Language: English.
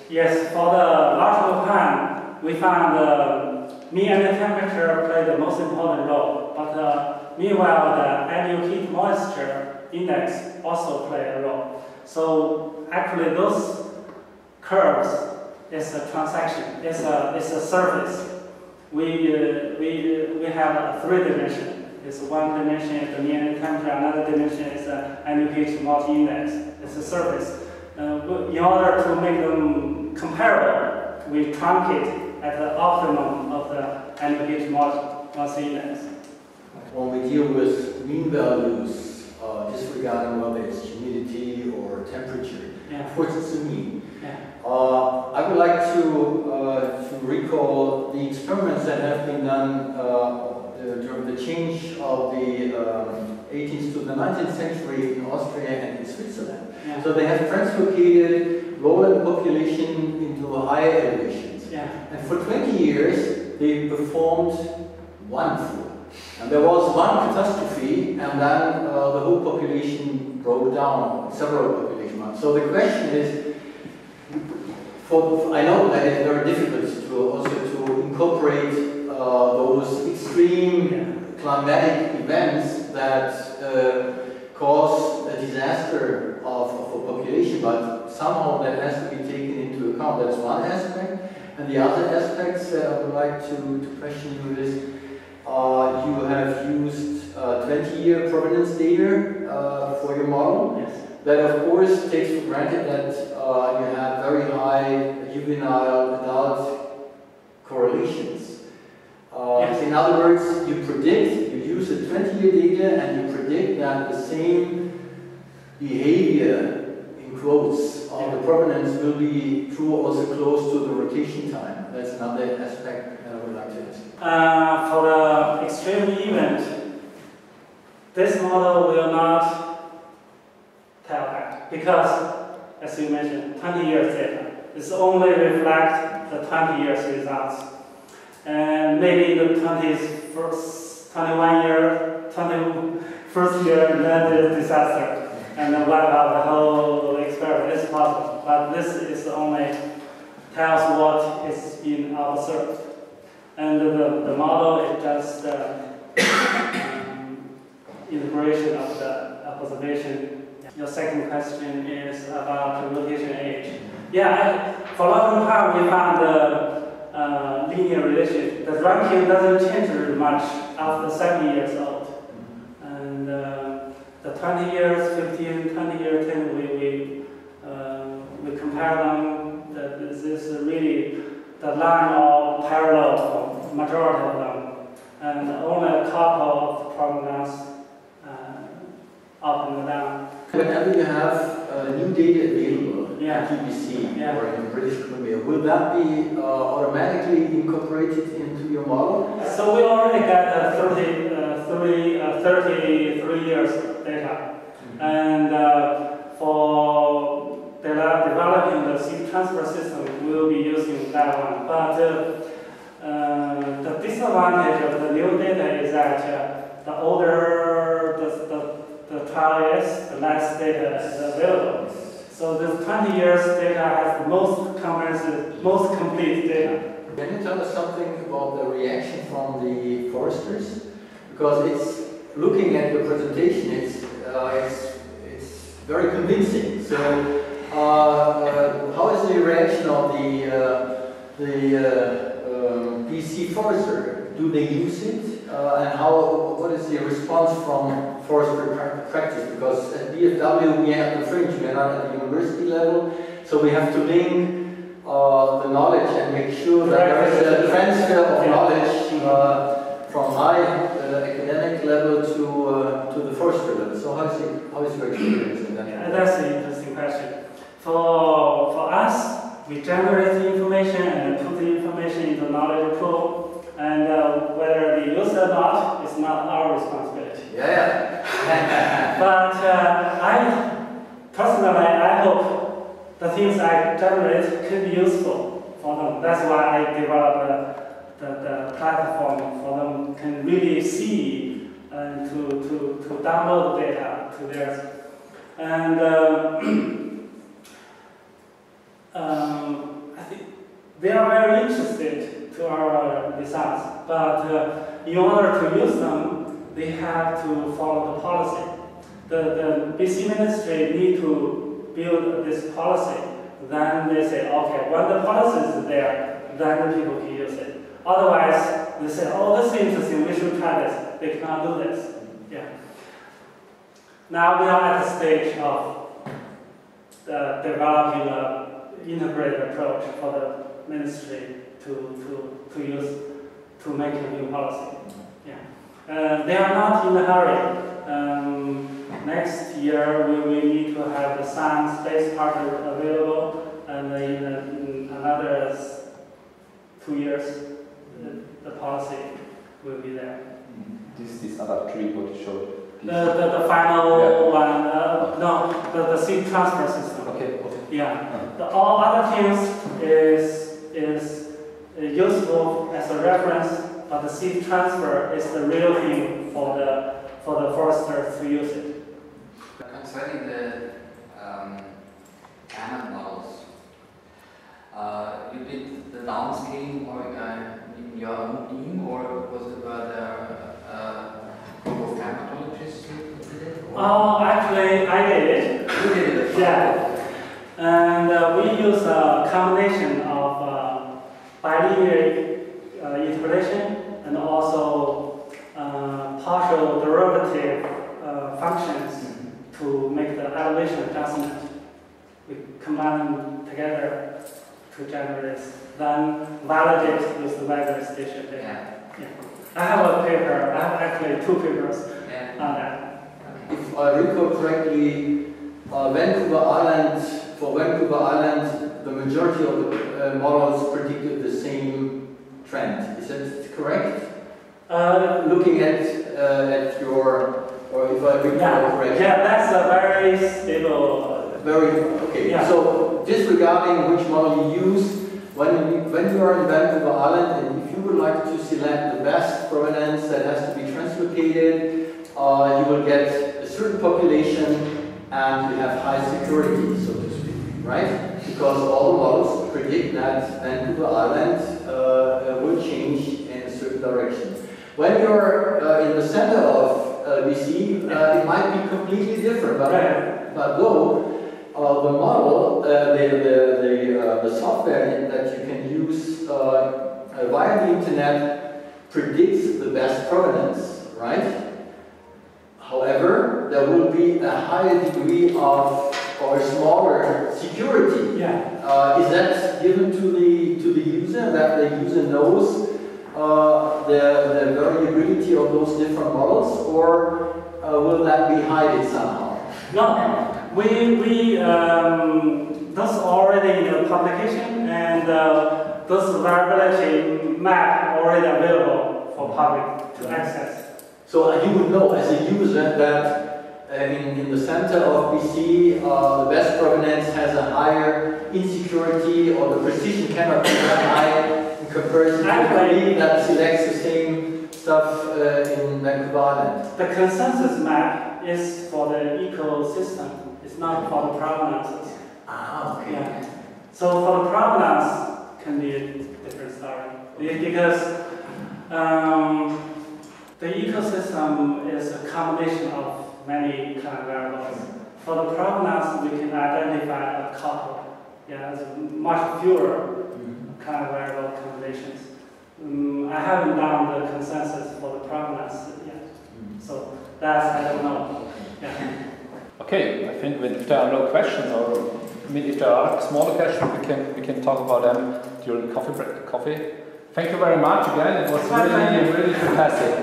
Yes, for the large pan, we found mean annual temperature played the most important role, but meanwhile the annual heat moisture index also play a role. So actually those curves is a transaction, it's a surface. We have three dimensions. It's one dimension is the mean annual temperature, another dimension is the annual heat multi-index. It's a surface. In order to make them comparable, we truncate at the optimum of the annual heat multi-index. When we deal with mean values, disregarding whether it's humidity or temperature, of course it's a mean. I would like to recall the experiments that have been done during the change of the 18th to the 19th century in Austria and in Switzerland. So they have translocated lowland population into higher elevations. And for 20 years they performed wonderfully. And there was one catastrophe, and then the whole population broke down, several population months. So the question is, I know that it's very difficult to also to incorporate those extreme climatic events that cause a disaster of a population, but somehow that has to be taken into account. That's one aspect. And the other aspects that I would like to question you is, you have used 20-year provenance data for your model. Yes. That of course takes for granted that you have very high juvenile adult correlations. Yes. In other words, you use the 20-year data and you predict that the same behavior, in quotes, of the provenance will be true also close to the rotation time. That's another aspect that I would like to ask. For the extreme event, this model will not tell that because, as you mentioned, 20 years data. It's only reflect the 20 years results. And maybe the 21 year, 21st year, and then there's disaster. And then wipe out the whole experiment. It's possible. But this is only tells what is being observed. And the model is just integration of the observation. Your second question is about the rotation age. For a long time we found the linear relationship. The ranking doesn't change much after 7 years old. And the 20 years, 15, 20 years, 10, we compare them. This is really the line of parallel for majority of them, and only a couple of provenance up and down. Whenever you have new data available at UBC or in British Columbia, will that be automatically incorporated into your model? So we already got 33 years data, and for developing the seed transfer system, we will be using that one. But the disadvantage of the new data is that the older the trial is, the less data is available. So this 20 years data has the most comprehensive, most complete data. Can you tell us something about the reaction from the foresters? Because it's looking at your presentation, it's very convincing. So how is the reaction of the BC forester? Do they use it? And what is the response from forestry practice? Because at DFW we are at the fringe, we are not at the university level, so we have to link the knowledge and make sure that there is a transfer of knowledge from high academic level to the forestry level. So how is your experience in that? That's an interesting question. For us, we generate the information and put the information into knowledge pool. And whether they use it or not, it's not our responsibility. But I hope the things I generate can be useful for them. That's why I developed the platform for them can really see and to download the data to theirs. And they are very interested to our results, but in order to use them, they have to follow the policy. The BC ministry need to build this policy. Then they say, okay, when the policy is there, then the people can use it. Otherwise, they say, oh, this is interesting, we should try this. They cannot do this. Yeah. Now we are at the stage of developing an integrated approach for the ministry to use to make a new policy. Yeah. They are not in a hurry. Next year we will need to have the science-based part available, and in another 2 years the policy will be there. This other tree what you showed. The final one, no, the seed transfer system. Okay. Yeah. All other things is useful as a reference, but the seed transfer is the real thing for the foresters to use it. Concerning the animal models, you did the downscaling in your own team, or was it by the group of climatologists who did it? Oh, actually, I did it. You did it? Yeah. And we use a combination of bilinear interpolation and also partial derivative functions to make the elevation adjustment. We combine them together to generate this, then validate with the weather station data. Yeah. I have a paper, I have actually 2 papers on that. If I recall correctly, for Vancouver Island, the majority of the models predicted the same trend. Is that correct? Looking at your, or if I recall correctly. Yeah, that's a very stable. Okay. Yeah. So disregarding which model you use, when you are in Vancouver Island, and if you would like to select the best provenance that has to be translocated, you will get a certain population and you have high security, so to speak, right? Because all the models predict that Vancouver Island will change in a certain direction. When you're in the center of BC, it might be completely different, but though the model, the software that you can use via the internet predicts the best provenance, right? However, there will be a higher degree of, or smaller security. Yeah. Is that given to the user, that the user knows the variability of those different models, or will that be hidden somehow? No, that's already in the publication, and this variability map already available for public to access. So you would know as a user that in the center of BC, the best provenance has a higher insecurity, or the precision cannot be that high in comparison to somebody that selects the same stuff in Vancouver Island. The consensus map is for the ecosystem. It's not for the provenances. Ah, okay. Yeah. So for the provenance, can be a different story because the ecosystem is a combination of many kind of variables. For the provenance, we can identify a couple. Yeah, there's much fewer kind of variable combinations. I haven't done the consensus for the provenance yet, so that's I don't know. Yeah. Okay, I think if there are no questions, or if there are smaller questions, we can talk about them during coffee break. Thank you very much again. It was really fantastic.